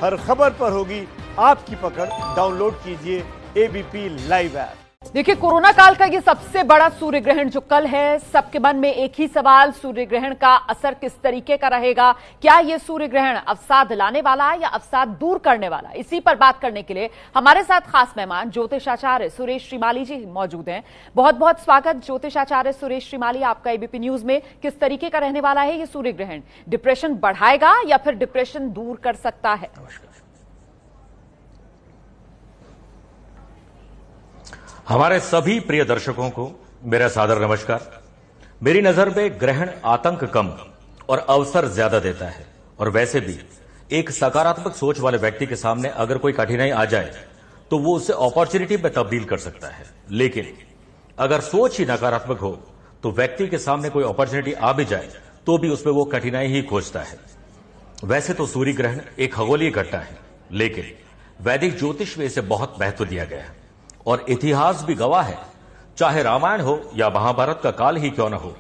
हर खबर पर होगी आपकी पकड़। डाउनलोड कीजिए एबीपी लाइव ऐप। देखिए, कोरोना काल का ये सबसे बड़ा सूर्य ग्रहण जो कल है, सबके मन में एक ही सवाल, सूर्य ग्रहण का असर किस तरीके का रहेगा? क्या ये सूर्य ग्रहण अवसाद लाने वाला है या अवसाद दूर करने वाला? इसी पर बात करने के लिए हमारे साथ खास मेहमान ज्योतिषाचार्य सुरेश श्रीमाली जी मौजूद हैं। बहुत बहुत स्वागत ज्योतिषाचार्य सुरेश श्रीमाली आपका एबीपी न्यूज में। किस तरीके का रहने वाला है ये सूर्य ग्रहण? डिप्रेशन बढ़ाएगा या फिर डिप्रेशन दूर कर सकता है? हमारे सभी प्रिय दर्शकों को मेरा सादर नमस्कार। मेरी नजर में ग्रहण आतंक कम और अवसर ज्यादा देता है, और वैसे भी एक सकारात्मक सोच वाले व्यक्ति के सामने अगर कोई कठिनाई आ जाए तो वो उसे अपॉर्चुनिटी में तब्दील कर सकता है। लेकिन अगर सोच ही नकारात्मक हो तो व्यक्ति के सामने कोई अपॉर्चुनिटी आ भी जाए तो भी उसमें वो कठिनाई ही खोजता है। वैसे तो सूर्य ग्रहण एक खगोलीय घटना है, लेकिन वैदिक ज्योतिष में इसे बहुत महत्व दिया गया है और इतिहास भी गवाह है। चाहे रामायण हो या महाभारत का काल ही क्यों न हो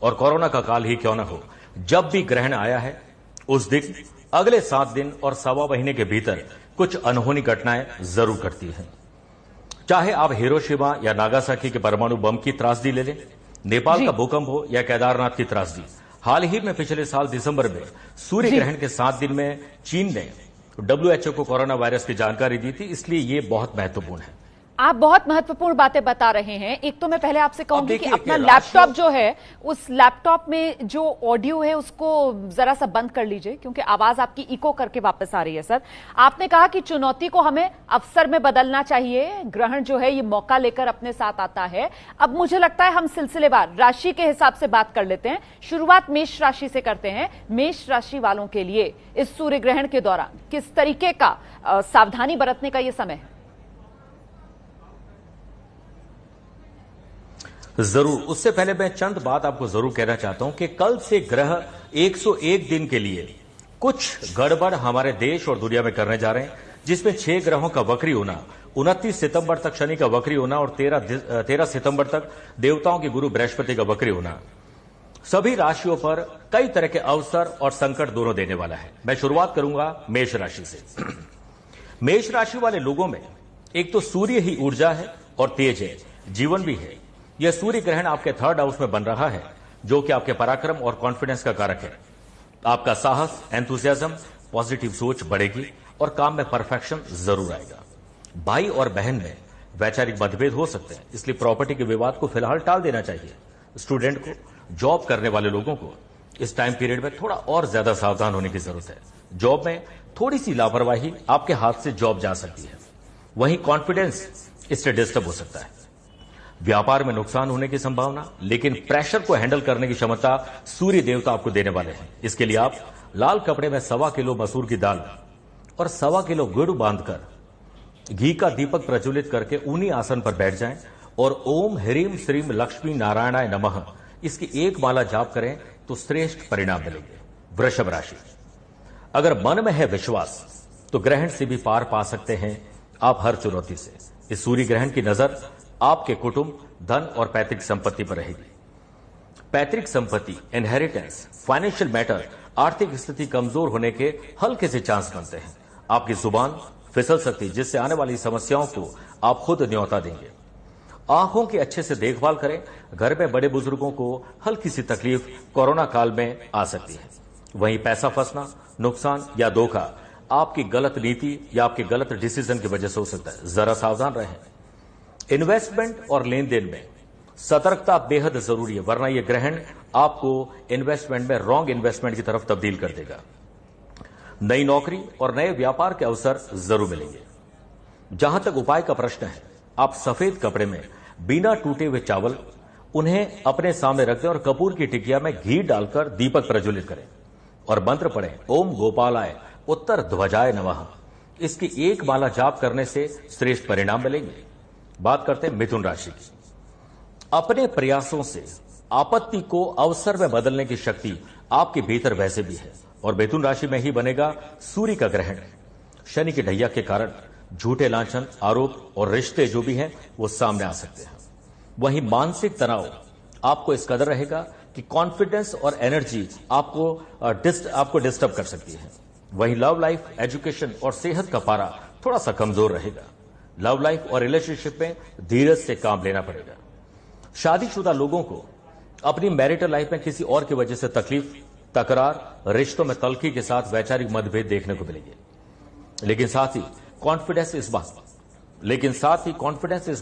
और कोरोना का काल ही क्यों न हो, जब भी ग्रहण आया है उस दिन अगले 7 दिन और सवा महीने के भीतर कुछ अनहोनी घटनाएं जरूर करती हैं। चाहे आप हिरोशिमा या नागासाकी के परमाणु बम की त्रासदी ले लें, नेपाल का भूकंप हो या केदारनाथ की त्रासदी। हाल ही में पिछले साल दिसंबर में सूर्य ग्रहण के 7 दिन में चीन ने WHO को कोरोना वायरस की जानकारी दी थी, इसलिए ये बहुत महत्वपूर्ण है। आप बहुत महत्वपूर्ण बातें बता रहे हैं। एक तो मैं पहले आपसे कहूंगी कि अपना लैपटॉप जो है, उस लैपटॉप में जो ऑडियो है उसको जरा सा बंद कर लीजिए, क्योंकि आवाज आपकी इको करके वापस आ रही है। सर, आपने कहा कि चुनौती को हमें अवसर में बदलना चाहिए। ग्रहण जो है ये मौका लेकर अपने साथ आता है। अब मुझे लगता है हम सिलसिलेवार राशि के हिसाब से बात कर लेते हैं। शुरुआत मेष राशि से करते हैं। मेष राशि वालों के लिए इस सूर्य ग्रहण के दौरान किस तरीके का सावधानी बरतने का ये समय है? जरूर, उससे पहले मैं चंद बात आपको जरूर कहना चाहता हूं कि कल से ग्रह 101 दिन के लिए कुछ गड़बड़ हमारे देश और दुनिया में करने जा रहे हैं, जिसमें 6 ग्रहों का वक्री होना, 29 सितंबर तक शनि का वक्री होना और 13 सितंबर तक देवताओं के गुरु बृहस्पति का वक्री होना सभी राशियों पर कई तरह के अवसर और संकट दोनों देने वाला है। मैं शुरुआत करूंगा मेष राशि से। मेष राशि वाले लोगों में एक तो सूर्य ही ऊर्जा है और तेज है, जीवन भी है। यह सूर्य ग्रहण आपके 3rd हाउस में बन रहा है, जो कि आपके पराक्रम और कॉन्फिडेंस का कारक है। आपका साहस, एंथुसियाज्म, पॉजिटिव सोच बढ़ेगी और काम में परफेक्शन जरूर आएगा। भाई और बहन में वैचारिक मतभेद हो सकते हैं, इसलिए प्रॉपर्टी के विवाद को फिलहाल टाल देना चाहिए। स्टूडेंट को, जॉब करने वाले लोगों को इस टाइम पीरियड में थोड़ा और ज्यादा सावधान होने की जरूरत है। जॉब में थोड़ी सी लापरवाही आपके हाथ से जॉब जा सकती है। वहीं कॉन्फिडेंस इससे डिस्टर्ब हो सकता है। व्यापार में नुकसान होने की संभावना, लेकिन प्रेशर को हैंडल करने की क्षमता सूर्य देवता आपको देने वाले हैं। इसके लिए आप लाल कपड़े में 1.25 किलो मसूर की दाल और 1.25 किलो गुड़ बांधकर घी का दीपक प्रज्वलित करके ऊनी आसन पर बैठ जाएं और ओम ह्रीम श्रीम लक्ष्मी नारायणाय नमः इसकी एक माला जाप करें तो श्रेष्ठ परिणाम मिलेंगे। वृषभ राशि, अगर मन में है विश्वास तो ग्रहण से भी पार पा सकते हैं आप हर चुनौती से। इस सूर्य ग्रहण की नजर आपके कुटुंब, धन और पैतृक संपत्ति पर रहेगी। पैतृक संपत्ति, इनहेरिटेंस, फाइनेंशियल मैटर, आर्थिक स्थिति कमजोर होने के हल्के से चांस बनते हैं। आपकी जुबान फिसल सकती, जिससे आने वाली समस्याओं को आप खुद न्योता देंगे। आंखों की अच्छे से देखभाल करें। घर में बड़े बुजुर्गों को हल्की सी तकलीफ कोरोना काल में आ सकती है। वहीं पैसा फंसना, नुकसान या धोखा आपकी गलत नीति या आपके गलत डिसीजन की वजह से हो सकता है। जरा सावधान रहें। इन्वेस्टमेंट और लेन देन में सतर्कता बेहद जरूरी है, वरना यह ग्रहण आपको इन्वेस्टमेंट में रॉन्ग इन्वेस्टमेंट की तरफ तब्दील कर देगा। नई नौकरी और नए व्यापार के अवसर जरूर मिलेंगे। जहां तक उपाय का प्रश्न है, आप सफेद कपड़े में बिना टूटे हुए चावल उन्हें अपने सामने रख दें और कपूर की टिकिया में घी डालकर दीपक प्रज्वलित करें और मंत्र पढ़ें, ओम गोपालाय उत्तर ध्वजाय नमः। इसकी एक माला जाप करने से श्रेष्ठ परिणाम मिलेंगे। बात करते हैं मिथुन राशि की। अपने प्रयासों से आपत्ति को अवसर में बदलने की शक्ति आपके भीतर वैसे भी है, और मिथुन राशि में ही बनेगा सूर्य का ग्रहण। शनि की ढैया के कारण झूठे लांछन, आरोप और रिश्ते जो भी हैं वो सामने आ सकते हैं। वहीं मानसिक तनाव आपको इस कदर रहेगा कि कॉन्फिडेंस और एनर्जी आपको डिस्टर्ब कर सकती है। वहीं लव लाइफ, एजुकेशन और सेहत का पारा थोड़ा सा कमजोर रहेगा। लव लाइफ और रिलेशनशिप में धीरज से काम लेना पड़ेगा। शादीशुदा लोगों को अपनी मैरिटल लाइफ में किसी और की वजह से तकलीफ, तकरार, रिश्तों में तल्खी के साथ वैचारिक मतभेद देखने को मिलेंगे। लेकिन साथ ही कॉन्फिडेंस इस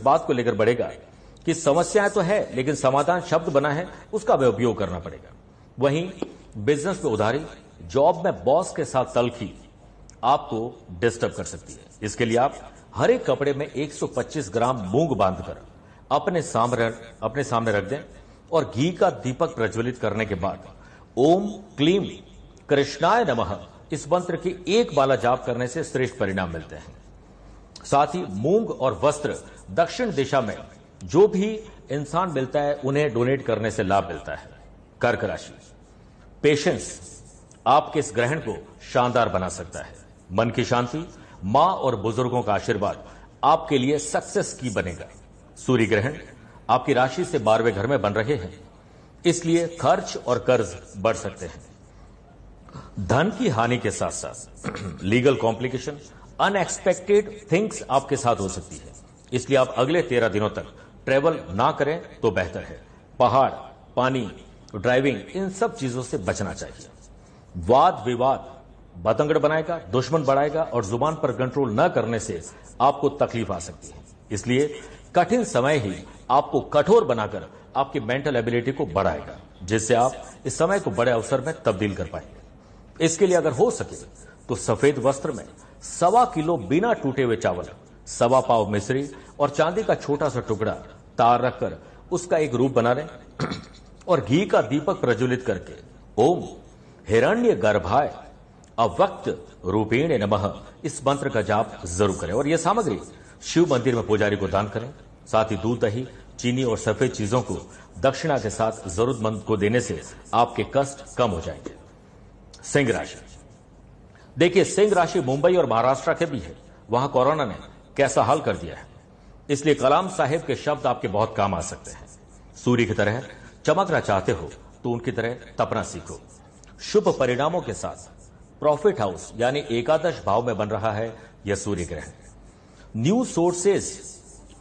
बात को लेकर बढ़ेगा कि समस्याएं तो है, लेकिन समाधान शब्द बना है, उसका भी उपयोग करना पड़ेगा। वहीं बिजनेस में उधारी, जॉब में बॉस के साथ तल्खी आपको डिस्टर्ब कर सकती है। इसके लिए आप हर एक कपड़े में 125 ग्राम मूंग बांधकर अपने सामने रख दें और घी का दीपक प्रज्वलित करने के बाद ओम क्लीम कृष्णाय नमः इस मंत्र की एक माला जाप करने से श्रेष्ठ परिणाम मिलते हैं। साथ ही मूंग और वस्त्र दक्षिण दिशा में जो भी इंसान मिलता है उन्हें डोनेट करने से लाभ मिलता है। कर्क राशि, पेशेंस आपके इस ग्रहण को शानदार बना सकता है। मन की शांति, मां और बुजुर्गों का आशीर्वाद आपके लिए सक्सेस की बनेगा। सूर्य ग्रहण आपकी राशि से 12वें घर में बन रहे हैं, इसलिए खर्च और कर्ज बढ़ सकते हैं। धन की हानि के साथ साथ लीगल कॉम्प्लिकेशन, अनएक्सपेक्टेड थिंग्स आपके साथ हो सकती है, इसलिए आप अगले 13 दिनों तक ट्रेवल ना करें तो बेहतर है। पहाड़, पानी, ड्राइविंग, इन सब चीजों से बचना चाहिए। वाद विवाद बतंगड़ बनाएगा, दुश्मन बढ़ाएगा और जुबान पर कंट्रोल न करने से आपको तकलीफ आ सकती है। इसलिए कठिन समय ही आपको कठोर बनाकर आपकी मेंटल एबिलिटी को बढ़ाएगा, जिससे आप इस समय को बड़े अवसर में तब्दील कर पाएंगे। इसके लिए अगर हो सके तो सफेद वस्त्र में 1.25 किलो बिना टूटे हुए चावल, 1.25 पाव मिश्री और चांदी का छोटा सा टुकड़ा तार रखकर उसका एक रूप बना लें और घी का दीपक प्रज्वलित करके ओम हिरण्य गर्भाय अव्यक्त रूपेण नमः इस मंत्र का जाप जरूर करें। और यह सामग्री शिव मंदिर में पुजारी को दान करें। साथ ही दूध, दही, चीनी और सफेद चीजों को दक्षिणा के साथ जरूरतमंद को देने से आपके कष्ट कम हो जाएंगे। सिंह राशि, देखिए सिंह राशि मुंबई और महाराष्ट्र के भी है, वहां कोरोना ने कैसा हाल कर दिया है, इसलिए कलाम साहेब के शब्द आपके बहुत काम आ सकते हैं। सूर्य की तरह चमकना चाहते हो तो उनकी तरह तपना सीखो। शुभ परिणामों के साथ प्रॉफिट हाउस यानी एकादश भाव में बन रहा है यह सूर्य ग्रहण। न्यू सोर्सेज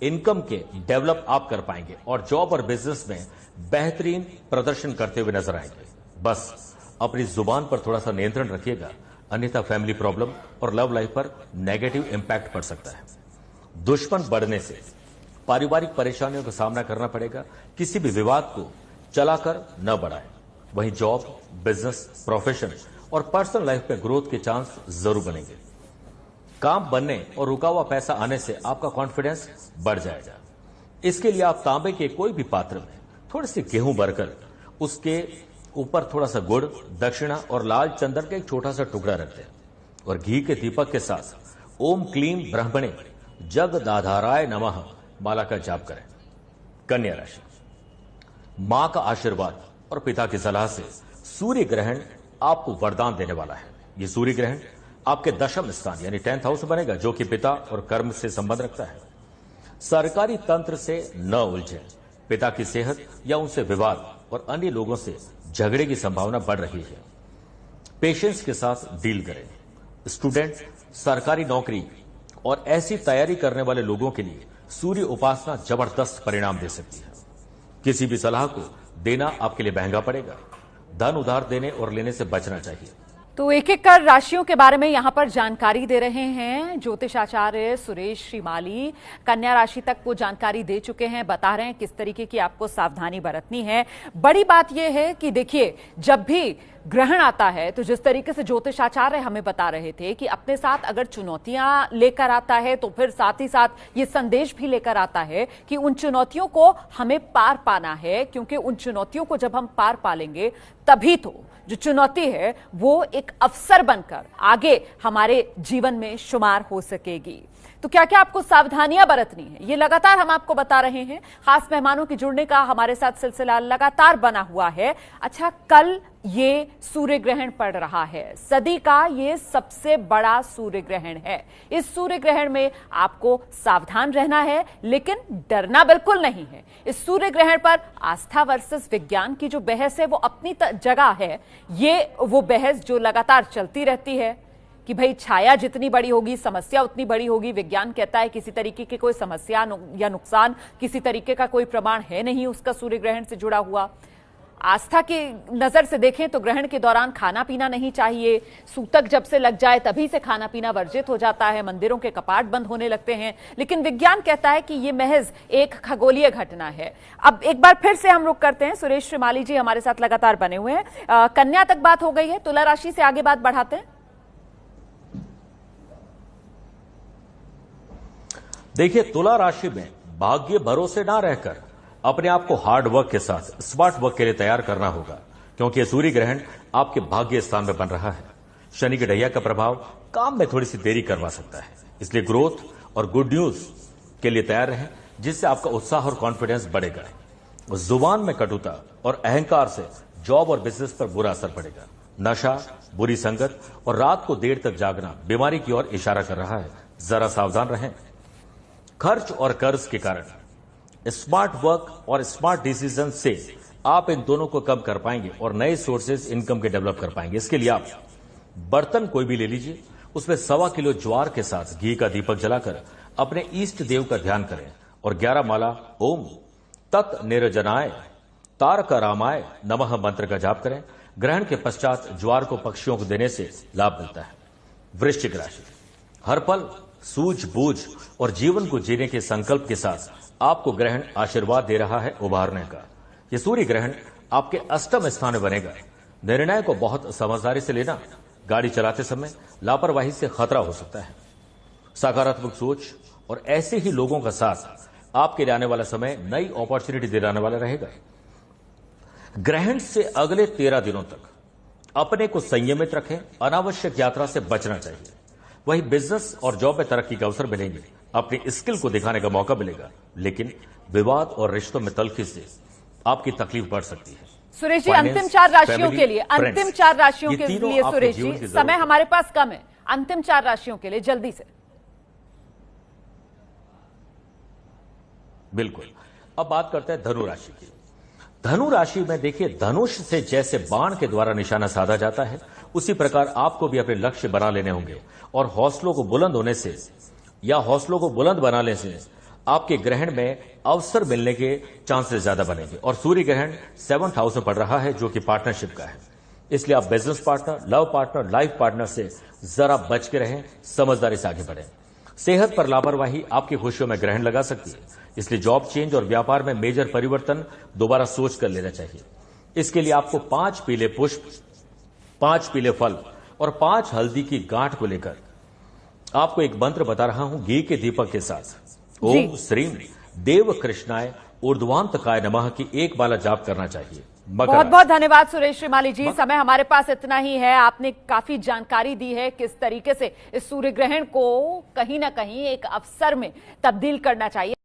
इनकम के डेवलप आप कर पाएंगे और जॉब और बिजनेस में बेहतरीन प्रदर्शन करते हुए नजर आएंगे। बस अपनी जुबान पर थोड़ा सा नियंत्रण रखिएगा, अन्यथा फैमिली प्रॉब्लम और लव लाइफ पर नेगेटिव इंपैक्ट पड़ सकता है। दुश्मन बढ़ने से पारिवारिक परेशानियों का सामना करना पड़ेगा। किसी भी विवाद को चलाकर न बढ़ाएं। वहीं जॉब, बिजनेस, प्रोफेशन और पर्सनल लाइफ में ग्रोथ के चांस जरूर बनेंगे। काम बनने और रुका हुआ पैसा आने से आपका कॉन्फिडेंस बढ़ जाएगा। इसके लिए आप तांबे के कोई भी पात्र में थोड़ी सी गेहूं भरकर उसके ऊपर थोड़ा सा गुड़, दक्षिणा और लाल चंदन का एक छोटा सा टुकड़ा रख दें और घी के दीपक के साथ ओम क्लीम ब्रह्मणे जगदाधाराय नमः माला का जाप करें। कन्या राशि, मां का आशीर्वाद और पिता की सलाह से सूर्य ग्रहण आपको वरदान देने वाला है। यह सूर्य ग्रहण आपके दशम स्थान यानी 10th हाउस बनेगा, जो कि पिता और कर्म से संबंध रखता है। सरकारी तंत्र से न उलझे। पिता की सेहत या उनसे विवाद और अन्य लोगों से झगड़े की संभावना बढ़ रही है। पेशेंस के साथ डील करें। स्टूडेंट, सरकारी नौकरी और ऐसी तैयारी करने वाले लोगों के लिए सूर्य उपासना जबरदस्त परिणाम दे सकती है। किसी भी सलाह को देना आपके लिए महंगा पड़ेगा। धन उधार देने और लेने से बचना चाहिए। तो एक एक कर राशियों के बारे में यहां पर जानकारी दे रहे हैं ज्योतिषाचार्य सुरेश श्रीमाली। कन्या राशि तक वो जानकारी दे चुके हैं, बता रहे हैं किस तरीके की आपको सावधानी बरतनी है। बड़ी बात यह है कि देखिए, जब भी ग्रहण आता है तो जिस तरीके से ज्योतिषाचार्य हमें बता रहे थे कि अपने साथ अगर चुनौतियां लेकर आता है तो फिर साथ ही साथ ये संदेश भी लेकर आता है कि उन चुनौतियों को हमें पार पाना है, क्योंकि उन चुनौतियों को जब हम पार पालेंगे तभी तो जो चुनौती है वो एक अवसर बनकर आगे हमारे जीवन में शुमार हो सकेगी। तो क्या क्या आपको सावधानियां बरतनी है, ये लगातार हम आपको बता रहे हैं। खास मेहमानों के जुड़ने का हमारे साथ सिलसिला लगातार बना हुआ है। अच्छा, कल ये सूर्य ग्रहण पड़ रहा है, सदी का ये सबसे बड़ा सूर्य ग्रहण है। इस सूर्य ग्रहण में आपको सावधान रहना है, लेकिन डरना बिल्कुल नहीं है। इस सूर्य ग्रहण पर आस्था वर्सेस विज्ञान की जो बहस है वो अपनी जगह है। ये वो बहस जो लगातार चलती रहती है, कि भाई छाया जितनी बड़ी होगी समस्या उतनी बड़ी होगी। विज्ञान कहता है किसी तरीके की कोई समस्या या नुकसान, किसी तरीके का कोई प्रमाण है नहीं उसका सूर्य ग्रहण से जुड़ा हुआ। आस्था की नजर से देखें तो ग्रहण के दौरान खाना पीना नहीं चाहिए। सूतक जब से लग जाए तभी से खाना पीना वर्जित हो जाता है, मंदिरों के कपाट बंद होने लगते हैं। लेकिन विज्ञान कहता है कि यह महज एक खगोलीय घटना है। अब एक बार फिर से हम रुक करते हैं, सुरेश श्रीमाली जी हमारे साथ लगातार बने हुए हैं। कन्या तक बात हो गई है, तुला राशि से आगे बात बढ़ाते हैं। देखिए, तुला राशि में भाग्य भरोसे ना रहकर अपने आप को हार्ड वर्क के साथ स्मार्ट वर्क के लिए तैयार करना होगा, क्योंकि ये सूर्य ग्रहण आपके भाग्य स्थान में बन रहा है। शनि के ढैया का प्रभाव काम में थोड़ी सी देरी करवा सकता है, इसलिए ग्रोथ और गुड न्यूज के लिए तैयार रहें, जिससे आपका उत्साह और कॉन्फिडेंस बढ़ेगा। जुबान में कटुता और अहंकार से जॉब और बिजनेस पर बुरा असर पड़ेगा। नशा, बुरी संगत और रात को देर तक जागना बीमारी की ओर इशारा कर रहा है, जरा सावधान रहें। खर्च और कर्ज के कारण स्मार्ट वर्क और स्मार्ट डिसीजन से आप इन दोनों को कम कर पाएंगे और नए सोर्सेज इनकम के डेवलप कर पाएंगे। इसके लिए आप बर्तन कोई भी ले लीजिए, उसमें 1.25 किलो ज्वार के साथ घी का दीपक जलाकर अपने इष्ट देव का ध्यान करें और 11 माला ओम तत् निरजनाय तारक रामाय नमः मंत्र का जाप करें। ग्रहण के पश्चात ज्वार को पक्षियों को देने से लाभ मिलता है। वृश्चिक राशि, हर पल सूझबूझ और जीवन को जीने के संकल्प के साथ आपको ग्रहण आशीर्वाद दे रहा है उभारने का। यह सूर्य ग्रहण आपके अष्टम स्थान में बनेगा। निर्णय को बहुत समझदारी से लेना, गाड़ी चलाते समय लापरवाही से खतरा हो सकता है। सकारात्मक सोच और ऐसे ही लोगों का साथ आपके लिए आने वाला समय नई अपॉर्चुनिटी दिलाने वाला रहेगा। ग्रहण से अगले 13 दिनों तक अपने को संयमित रखें, अनावश्यक यात्रा से बचना चाहिए। वही बिजनेस और जॉब में तरक्की के अवसर मिलेंगे, अपनी स्किल को दिखाने का मौका मिलेगा, लेकिन विवाद और रिश्तों में तल्खी से आपकी तकलीफ बढ़ सकती है। सुरेश जी, अंतिम 4 राशियों के लिए, अंतिम 4 राशियों के लिए सुरेश जी, समय हमारे पास कम है, अंतिम 4 राशियों के लिए जल्दी से। बिल्कुल, अब बात करते हैं धनु राशि की। धनु राशि में देखिए, धनुष से जैसे बाण के द्वारा निशाना साधा जाता है, उसी प्रकार आपको भी अपने लक्ष्य बना लेने होंगे और हौसलों को बुलंद होने से या हौसलों को बुलंद बनाने से आपके ग्रहण में अवसर मिलने के चांसेस ज्यादा बनेंगे। और सूर्य ग्रहण 7th हाउस में पड़ रहा है, जो कि पार्टनरशिप का है। इसलिए आप business partner, love partner, life partner से जरा बच के रहें, समझदारी से आगे बढ़ें। सेहत पर लापरवाही आपकी खुशियों में ग्रहण लगा सकती है, इसलिए जॉब चेंज और व्यापार में मेजर परिवर्तन दोबारा सोच कर लेना चाहिए। इसके लिए आपको 5 पीले पुष्प, 5 पीले फल और 5 हल्दी की गांठ को लेकर आपको एक मंत्र बता रहा हूं, घी के दीपक के साथ ओम श्रीम देव कृष्णाय ऊर्ध्वांतकाय नमः की एक माला जाप करना चाहिए। बहुत बहुत धन्यवाद सुरेश श्रीमाली जी, समय हमारे पास इतना ही है। आपने काफी जानकारी दी है किस तरीके से इस सूर्य ग्रहण को कहीं ना कहीं एक अवसर में तब्दील करना चाहिए।